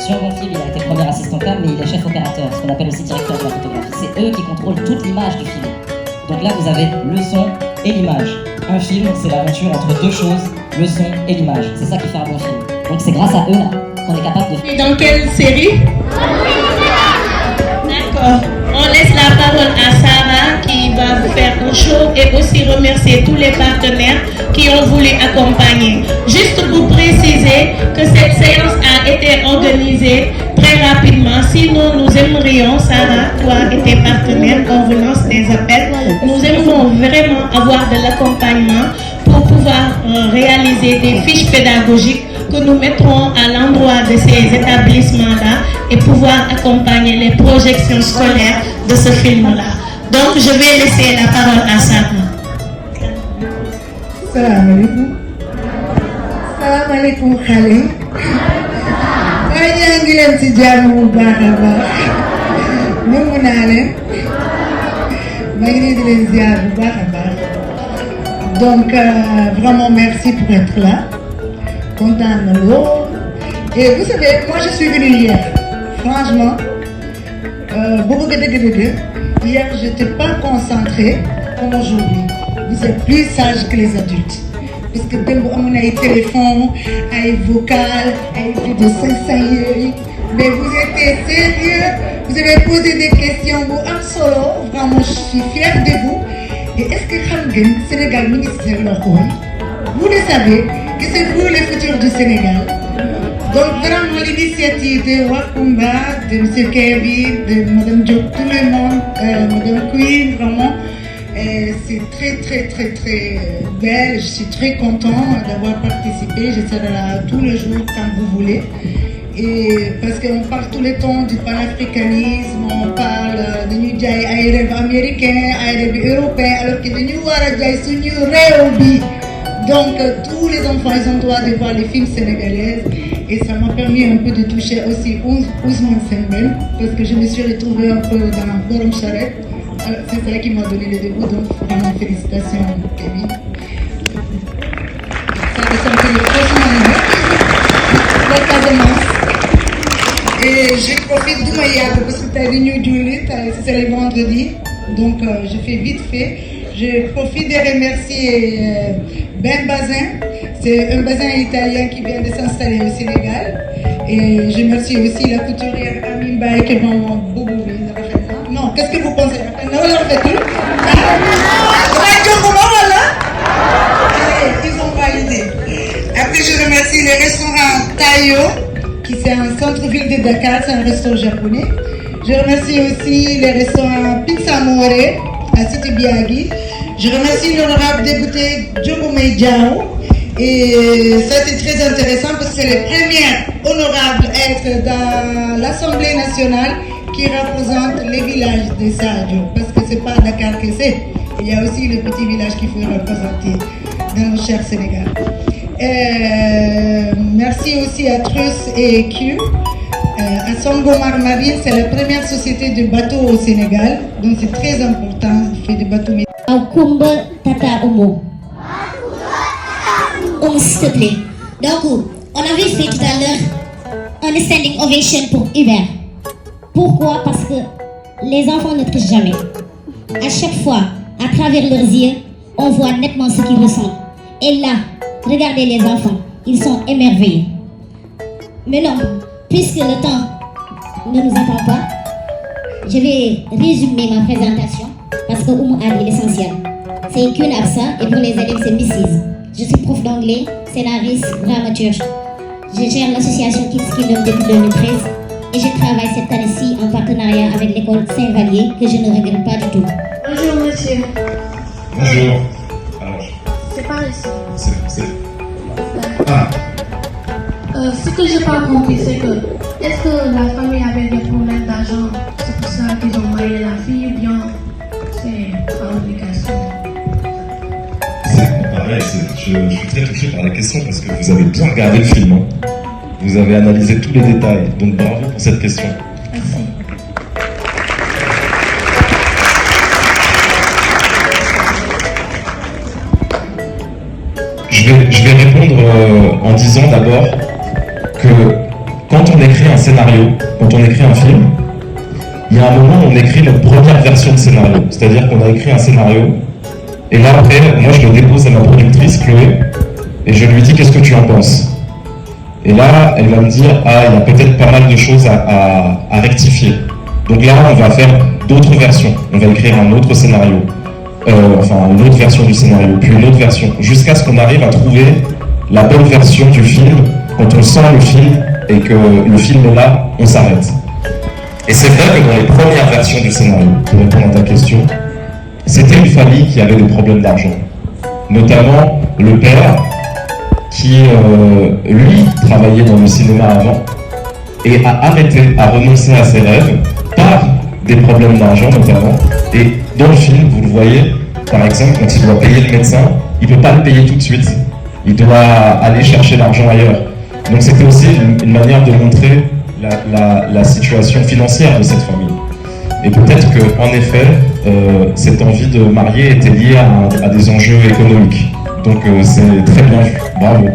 Sur mon film, il a été premier assistant cam, mais il est chef opérateur, ce qu'on appelle aussi directeur de la photographie. C'est eux qui contrôlent toute l'image du film. Donc là, vous avez le son et l'image. Un film, c'est l'aventure entre deux choses, le son et l'image. C'est ça qui fait un bon film. Donc c'est grâce à eux là qu'on est capable de... Et dans quelle série? D'accord. On laisse la parole à Sarah qui va vous faire un show et aussi remercier tous les partenaires qui ont voulu accompagner. Juste pour préciser que cette séance a été organisée très rapidement. Sinon, nous aimerions, Sarah, toi et tes partenaires, en relance des appels, nous aimerions vraiment avoir de l'accompagnement pour pouvoir réaliser des fiches pédagogiques que nous mettrons à l'endroit de ces établissements-là et pouvoir accompagner les projections scolaires de ce film-là. Donc, je vais laisser la parole à Sarah. Salam alaikum. Salam alaikum Khali. Maa ngi leen ci jàmm bu baax a baax. Nangu naa leen. Maa ngi leen di leen ziar bu baax a baax. Donc vraiment merci pour être là. Content de l'eau. Et vous savez, moi je suis venue hier. Franchement, beaucoup de hier je n'étais pas concentrée comme aujourd'hui. Vous êtes plus sages que les adultes. Parce que dès qu'on a eu téléphone, un vocal, un plus de 500 euros. Mais vous étiez sérieux, vous avez posé des questions, vous êtes solo. Vraiment, je suis fière de vous. Et est-ce que Khamgen, Sénégal, ministre vous le savez, que c'est vous le futur du Sénégal. Donc vraiment l'initiative de Wakumba, de M. Kevin, de Mme Diop, tout le monde, Mme Queen, vraiment, c'est très belle. Je suis très content d'avoir participé. Je serai là tous les jours quand vous voulez. Et parce qu'on parle tout le temps du panafricanisme, on parle de New Jai, ay rêve américain, ay rêve européen, alors que de New Warajai, c'est New Réobi. Donc tous les enfants, ils ont le droit de voir les films sénégalais. Et ça m'a permis un peu de toucher aussi Ousmane Sembène, parce que je me suis retrouvée un peu dans Borom Charet. C'est ça qui m'a donné le début, donc vraiment félicitations Kevin. Ça me fait le prochain la Casamance. Et je profite de Maïa parce que tu as réuni Julie, c'est le vendredi, donc je fais vite fait. Je profite de remercier Ben Bazin, c'est un bazin italien qui vient de s'installer au Sénégal. Et je remercie aussi la couturière Amine Baye qui est vraiment beau. Non, qu'est-ce que vous pensez? Non, on l'a fait tout. Ils ont validé. Après, je remercie le restaurant Tayo, qui c'est un centre-ville de Dakar, c'est un restaurant japonais. Je remercie aussi le restaurant Pizza More à Cité Biagi. Je remercie l'honorable député Diogo Meidjao. Et ça c'est très intéressant parce que c'est le premier honorable à être dans l'Assemblée nationale qui représente les villages de Sadio, parce que c'est pas Dakar que c'est. Il y a aussi le petit village qu'il faut représenter dans le cher Sénégal. Merci aussi à Trus et Q. À Sangomar Marine, c'est la première société de bateaux au Sénégal, donc c'est très important, on fait des bateaux. Kumba Tata Omo. S'il te plaît. Donc, on avait fait tout à l'heure un standing ovation pour Hubert. Pourquoi? Parce que les enfants ne trichent jamais. À chaque fois, à travers leurs yeux, on voit nettement ce qu'ils ressentent. Et là, regardez les enfants, ils sont émerveillés. Mais non, puisque le temps ne nous attend pas, je vais résumer ma présentation parce que Oumou a dit l'essentiel. C'est qu'une absent et pour les élèves, c'est Mrs. Je suis prof d'anglais, scénariste, dramaturge. Je gère l'association Kids Kingdom depuis 2013 et je travaille cette année-ci en partenariat avec l'école Saint-Vallier que je ne regrette pas du tout. Bonjour monsieur. Bonjour. Alors, C'est par ici. c'est... Ah, Ce que je n'ai pas compris, c'est que est-ce que la famille avait des problèmes d'argent? C'est pour ça qu'ils ont marié la fille ou bien c'est par obligation? c'est pareil, je suis très touché par la question parce que vous avez bien regardé le film. Hein. Vous avez analysé tous les détails, donc bravo pour cette question. Merci. Je vais répondre en disant d'abord que quand on écrit un scénario, quand on écrit un film, il y a un moment où on écrit notre première version de scénario. C'est-à-dire qu'on a écrit un scénario, et là après, moi je le dépose à ma productrice Chloé, et je lui dis qu'est-ce que tu en penses. Et là, elle va me dire, ah, il y a peut-être pas mal de choses à rectifier. Donc là, on va faire d'autres versions. On va écrire un autre scénario. Enfin, une autre version du scénario, puis une autre version, jusqu'à ce qu'on arrive à trouver la bonne version du film. Quand on sent le film et que le film est là, on s'arrête. Et c'est vrai que dans les premières versions du scénario, pour répondre à ta question, c'était une famille qui avait des problèmes d'argent. Notamment le père qui, lui, travaillait dans le cinéma avant et a arrêté, a renoncé à ses rêves par des problèmes d'argent notamment. Et dans le film, vous le voyez, par exemple, quand il doit payer le médecin, il ne peut pas le payer tout de suite. Il doit aller chercher l'argent ailleurs. Donc c'était aussi une manière de montrer la situation financière de cette famille. Et peut-être qu'en effet, cette envie de marier était liée à des enjeux économiques. Donc c'est très bien vu. Bravo.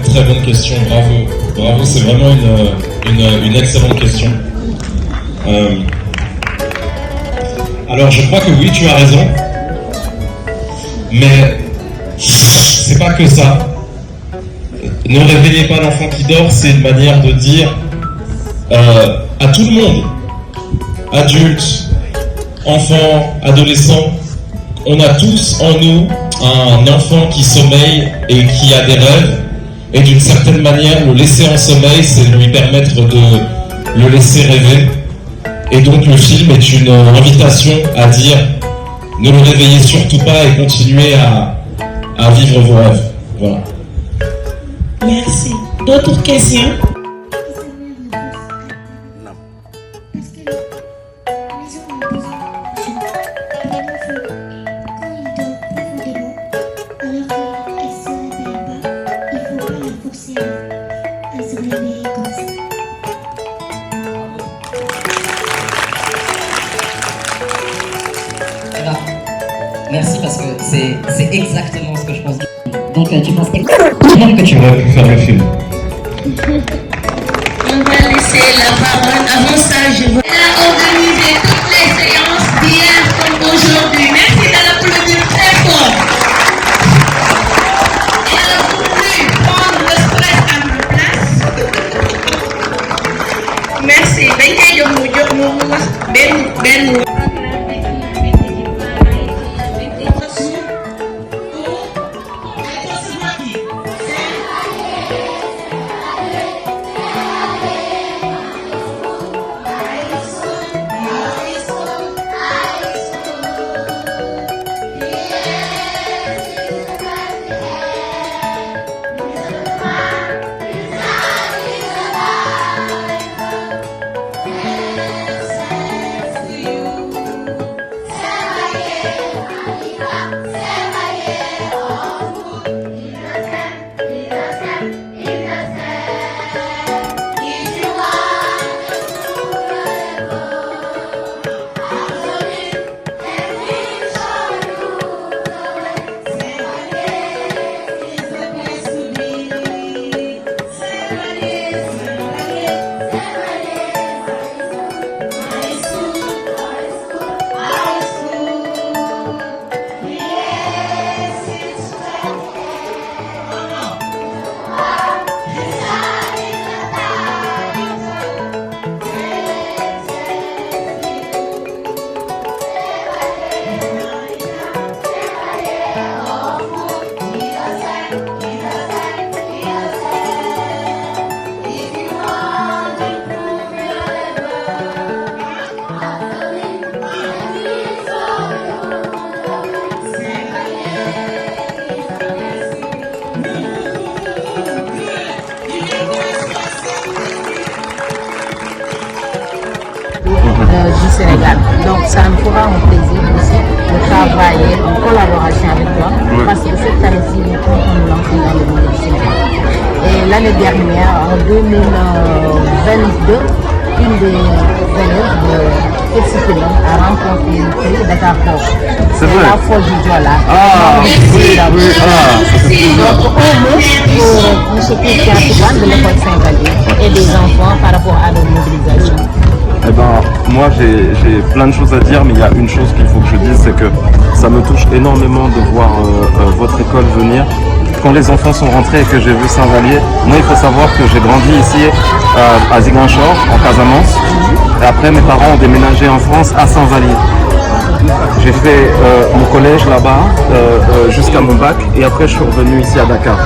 Très bonne question, bravo, c'est vraiment une excellente question. Alors je crois que oui, tu as raison, mais c'est pas que ça. Ne réveillez pas l'enfant qui dort, c'est une manière de dire à tout le monde, adultes, enfants, adolescents, on a tous en nous un enfant qui sommeille et qui a des rêves, et d'une certaine manière, le laisser en sommeil, c'est lui permettre de le laisser rêver. Et donc le film est une invitation à dire ne le réveillez surtout pas et continuez à vivre vos rêves. Voilà. Merci. D'autres questions? Merci parce que c'est exactement ce que je pense. Donc tu penses exactement que tu aurais pu faire le film. On va laisser passer la parole. Avant ça, je veux organiser toutes les séances d'hier comme aujourd'hui. Merci de l'applaudir très fort. Elle a voulu prendre le stress à ma place. Merci. Du Sénégal. Donc ça me fera un plaisir aussi de travailler en collaboration avec toi parce que cette année-ci, nous comptons nous lancer dans le monde du cinéma. Et l'année dernière, en 2022, une des élèves de Excitéline a remporté le prix Dakar Pop. C'est la folle du Diola. Donc au moins pour M. Christian Tiban de l'école Saint-Vallier et des enfants par rapport à leur mobilisation. Eh ben, moi j'ai plein de choses à dire, mais il y a une chose qu'il faut que je dise, c'est que ça me touche énormément de voir votre école venir. Quand les enfants sont rentrés et que j'ai vu Saint-Vallier, moi il faut savoir que j'ai grandi ici à Ziguinchor, en Casamance, et après mes parents ont déménagé en France à Saint-Vallier. J'ai fait mon collège là-bas jusqu'à mon bac, et après je suis revenu ici à Dakar.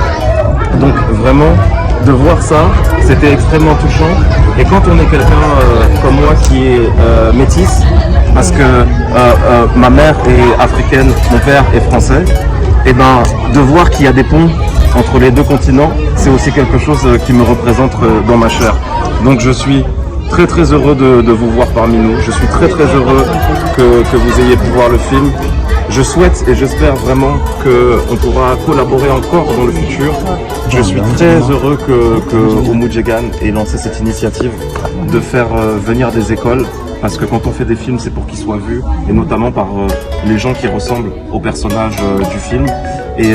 Donc vraiment, de voir ça, c'était extrêmement touchant. Et quand on est quelqu'un comme moi qui est métisse, parce que ma mère est africaine, mon père est français, et ben de voir qu'il y a des ponts entre les deux continents, c'est aussi quelque chose qui me représente dans ma chair. Donc je suis très très heureux de vous voir parmi nous. Je suis très très heureux que vous ayez pu voir le film. Je souhaite et j'espère vraiment qu'on pourra collaborer encore dans le futur. Je suis très heureux que Oumou-Djegan ait lancé cette initiative de faire venir des écoles, parce que quand on fait des films, c'est pour qu'ils soient vus, et notamment par les gens qui ressemblent aux personnages du film. Et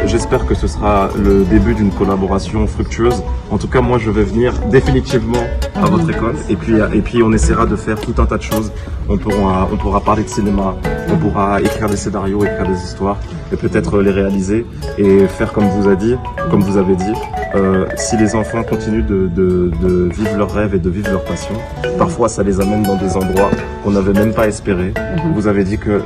j'espère que ce sera le début d'une collaboration fructueuse. En tout cas, moi, je vais venir définitivement à votre école, et puis on essaiera de faire tout un tas de choses. On pourra parler de cinéma, on pourra écrire des scénarios, écrire des histoires, et peut-être les réaliser et faire comme vous avez dit. Si les enfants continuent de vivre leurs rêves et de vivre leur passion, parfois ça les amène dans des endroits qu'on n'avait même pas espéré. Vous avez dit que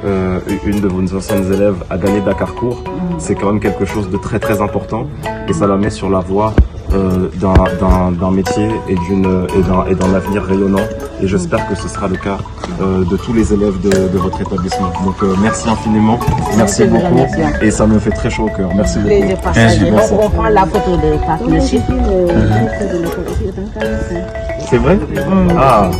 une de vos anciennes élèves a gagné Dakarcourt. C'est quand même quelque chose de très très important, et ça la met sur la voie d'un métier et d'un avenir rayonnant, et j'espère que ce sera le cas de tous les élèves de votre établissement. Donc merci infiniment, merci beaucoup, et ça me fait très chaud au cœur. Merci beaucoup. On prend la photo de partnership. C'est vrai? Ah.